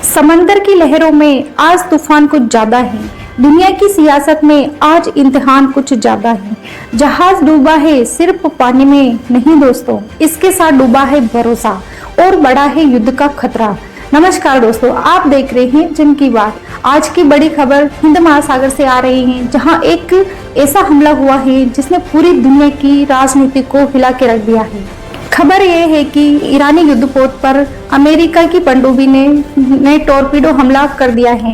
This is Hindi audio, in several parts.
समंदर की लहरों में आज तूफान कुछ ज्यादा है। दुनिया की सियासत में आज इम्तिहान कुछ ज्यादा है। जहाज डूबा है सिर्फ पानी में नहीं दोस्तों, इसके साथ डूबा है भरोसा और बड़ा है युद्ध का खतरा। नमस्कार दोस्तों, आप देख रहे हैं जिन की बात। आज की बड़ी खबर हिंद महासागर से आ रही है, जहां एक ऐसा हमला हुआ है जिसने पूरी दुनिया की राजनीति को हिला के रख दिया है। खबर यह है कि ईरानी युद्धपोत पर अमेरिका की पनडुब्बी ने टॉर्पीडो हमला कर दिया है।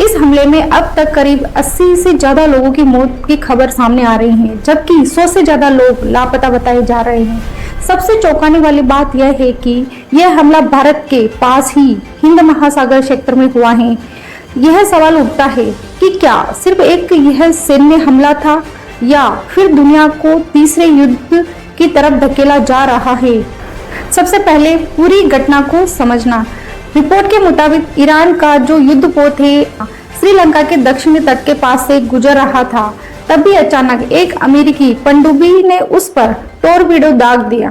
इस हमले में अब तक करीब 80 से ज्यादा लोगों की मौत की खबर सामने आ रही है, जबकि 100 से ज्यादा लोग लापता बताए जा रहे हैं। सबसे चौंकाने वाली बात यह है कि यह हमला भारत के पास ही हिंद महासागर क्षेत्र में हुआ है। यह सवाल उठता है कि क्या सिर्फ एक यह सैन्य हमला था या फिर दुनिया को तीसरे युद्ध की तरफ धकेला जा रहा है। सबसे पहले पूरी घटना को समझना। रिपोर्ट के मुताबिक ईरान का जो युद्धपोत है श्रीलंका के दक्षिणी तट के पास से गुजर रहा था, तभी अचानक एक अमेरिकी पनडुब्बी ने उस पर टॉर्पीडो दाग दिया।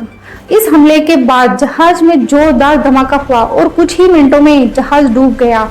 इस हमले के बाद जहाज में जोरदार धमाका हुआ और कुछ ही मिनटों में जहाज डूब गया।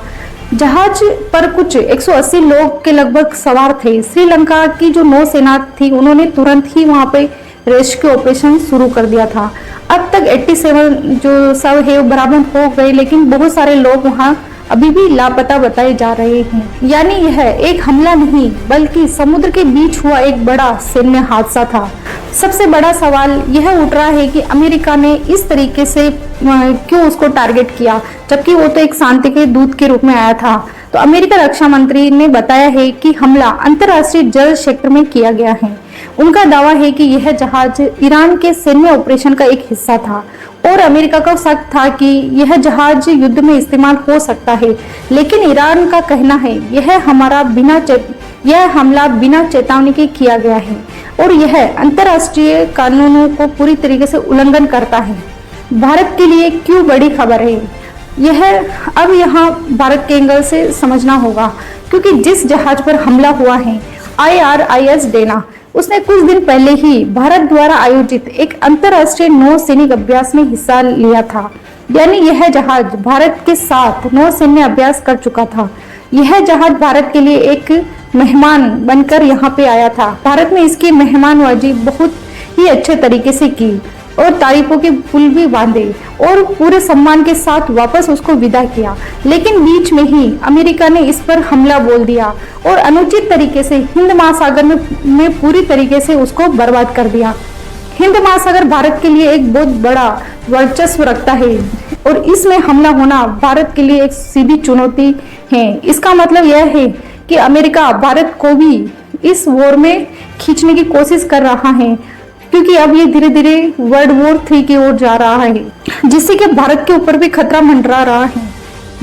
जहाज पर कुछ 180 लोग के लगभग सवार थे। श्रीलंका की जो नौसेना थी, उन्होंने तुरंत ही वहां पे रेस्क्यू ऑपरेशन शुरू कर दिया था। अब तक 87 जो शव है वो बराबर हो गए, लेकिन बहुत सारे लोग वहां अभी भी लापता बताए जा रहे हैं। यानी यह एक हमला नहीं बल्कि समुद्र के बीच हुआ एक बड़ा सैन्य हादसा था। सबसे बड़ा सवाल यह उठ रहा है कि अमेरिका ने इस तरीके से क्यों उसको टारगेट किया, जबकि वो तो एक शांति के दूत के रूप में आया था। तो अमेरिका रक्षा मंत्री ने बताया है कि हमला अंतर्राष्ट्रीय जल क्षेत्र में किया गया है। उनका दावा है कि यह जहाज ईरान के सैन्य ऑपरेशन का एक हिस्सा था और अमेरिका का शक था कि यह जहाज युद्ध में इस्तेमाल हो सकता है, लेकिन ईरान का कहना है यह हमला बिना चेतावनी के किया गया है और यह अंतर्राष्ट्रीय कानूनों को पूरी तरीके से उल्लंघन करता है। भारत के लिए क्यों बड़ी खबर है, यह अब यहाँ भारत के एंगल से समझना होगा, क्योंकि जिस जहाज पर हमला हुआ है IRIS डेना, उसने कुछ दिन पहले ही भारत द्वारा आयोजित एक अंतर्राष्ट्रीय नौसैनिक अभ्यास में हिस्सा लिया था। यानी यह जहाज भारत के साथ नौसैन्य अभ्यास कर चुका था। यह जहाज भारत के लिए एक मेहमान बनकर यहाँ पे आया था। भारत ने इसकी मेहमानबाजी बहुत ही अच्छे तरीके से की और तारीफों के पुल भी बांधे और पूरे सम्मान के साथ वापस उसको विदा किया। लेकिन बीच में ही अमेरिका ने इस पर हमला बोल दिया और अनुचित तरीके से हिंद महासागर में पूरी तरीके से उसको बर्बाद कर दिया। हिंद महासागर भारत के लिए एक बहुत बड़ा वर्चस्व रखता है और इसमें हमला होना भारत के लिए एक सीधी चुनौती है। इसका मतलब यह है कि अमेरिका भारत को भी इस वॉर में खींचने की कोशिश कर रहा है, क्योंकि अब ये धीरे धीरे वर्ल्ड वॉर 3 की ओर जा रहा है, जिससे कि भारत के ऊपर भी खतरा मंडरा रहा है।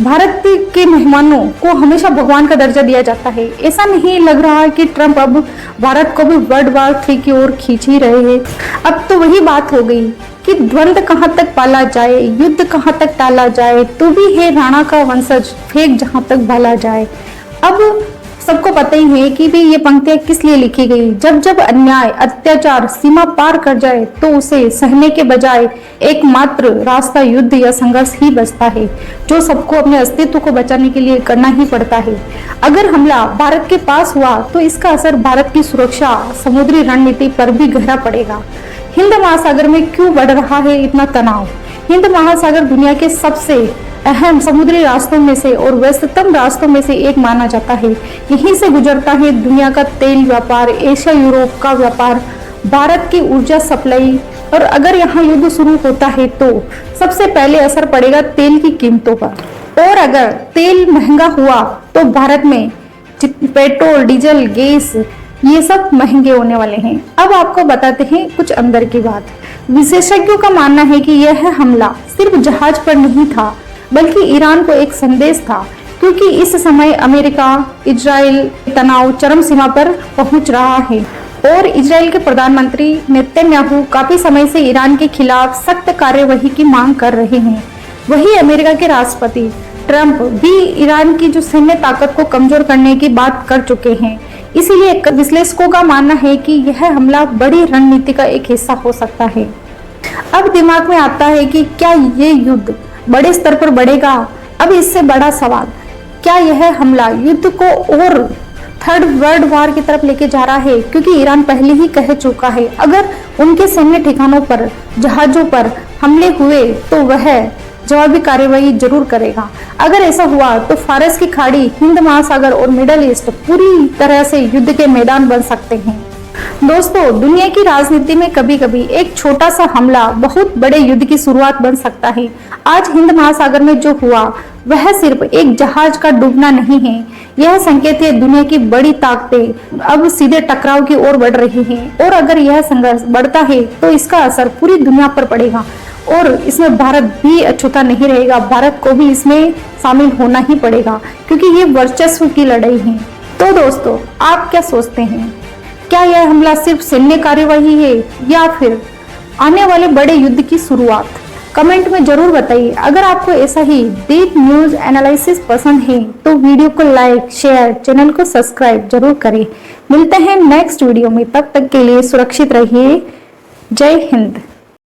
भारत के मेहमानों को हमेशा भगवान का दर्जा दिया जाता है। ऐसा नहीं लग रहा है कि ट्रंप अब भारत को भी वर्ल्ड वॉर 3 की ओर खींच ही रहे हैं। अब तो वही बात हो गई कि द्वंद्व कहाँ तक पाला जाए, युद्ध कहाँ तक टाला जाए, तू भी है राणा का वंशज, फेंक जहां तक भाला जाए। अब सबको पता ही है कि भी ये पंक्तियां किस लिए लिखी गई। जब जब अन्याय अत्याचार सीमा पार कर जाए तो उसे सहने के बजाय एकमात्र रास्ता युद्ध या संघर्ष ही बचता है, जो सबको अपने अस्तित्व को बचाने के लिए करना ही पड़ता है। अगर हमला भारत के पास हुआ तो इसका असर भारत की सुरक्षा, समुद्री रणनीति पर भी गहरा पड़ेगा। हिंद महासागर में क्यों बढ़ रहा है इतना तनाव? हिंद महासागर दुनिया के सबसे अहम समुद्री रास्तों में से और व्यस्ततम रास्तों में से एक माना जाता है। यहीं से गुजरता है दुनिया का तेल व्यापार, एशिया यूरोप का व्यापार, भारत की ऊर्जा सप्लाई। और अगर यहाँ युद्ध शुरू होता है तो सबसे पहले असर पड़ेगा तेल की कीमतों पर, और अगर तेल महंगा हुआ तो भारत में पेट्रोल, डीजल, गैस ये सब महंगे होने वाले हैं। अब आपको बताते हैं कुछ अंदर की बात। विशेषज्ञों का मानना है कि यह हमला सिर्फ जहाज पर नहीं था, बल्कि ईरान को एक संदेश था, क्योंकि इस समय अमेरिका इजराइल तनाव चरम सीमा पर पहुंच रहा है और इजराइल के प्रधानमंत्री नेतन्याहू काफी समय से ईरान के खिलाफ सख्त कार्यवाही की मांग कर रहे हैं। वही अमेरिका के राष्ट्रपति ट्रंप भी ईरान की जो सैन्य ताकत को कमजोर करने की बात कर चुके हैं। इसीलिए विश्लेषकों का मानना है कि यह हमला बड़ी रणनीति का एक हिस्सा हो सकता है। अब दिमाग में आता है कि क्या ये युद्ध बड़े स्तर पर बढ़ेगा अब इससे बड़ा सवाल, क्या यह हमला युद्ध को और थर्ड वर्ल्ड वॉर की तरफ लेके जा रहा है? क्योंकि ईरान पहले ही कह चुका है अगर उनके सैन्य ठिकानों पर, जहाजों पर हमले हुए तो वह जवाबी कार्रवाई जरूर करेगा। अगर ऐसा हुआ तो फारस की खाड़ी, हिंद महासागर और मिडल ईस्ट पूरी तरह से युद्ध के मैदान बन सकते हैं। दोस्तों, दुनिया की राजनीति में कभी कभी एक छोटा सा हमला बहुत बड़े युद्ध की शुरुआत बन सकता है। आज हिंद महासागर में जो हुआ वह सिर्फ एक जहाज का डूबना नहीं है, यह संकेत है दुनिया की बड़ी ताकतें अब सीधे टकराव की ओर बढ़ रही हैं। और अगर यह संघर्ष बढ़ता है तो इसका असर पूरी दुनिया पर पड़ेगा और इसमें भारत भी अछूता नहीं रहेगा। भारत को भी इसमें शामिल होना ही पड़ेगा क्योंकि ये वर्चस्व की लड़ाई है। तो दोस्तों, आप क्या सोचते हैं? क्या यह हमला सिर्फ सैन्य कार्यवाही है या फिर आने वाले बड़े युद्ध की शुरुआत? कमेंट में जरूर बताइए। अगर आपको ऐसा ही डीप न्यूज एनालिसिस पसंद है तो वीडियो को लाइक, शेयर, चैनल को सब्सक्राइब जरूर करें। मिलते हैं नेक्स्ट वीडियो में, तब तक के लिए सुरक्षित रहिए। जय हिंद।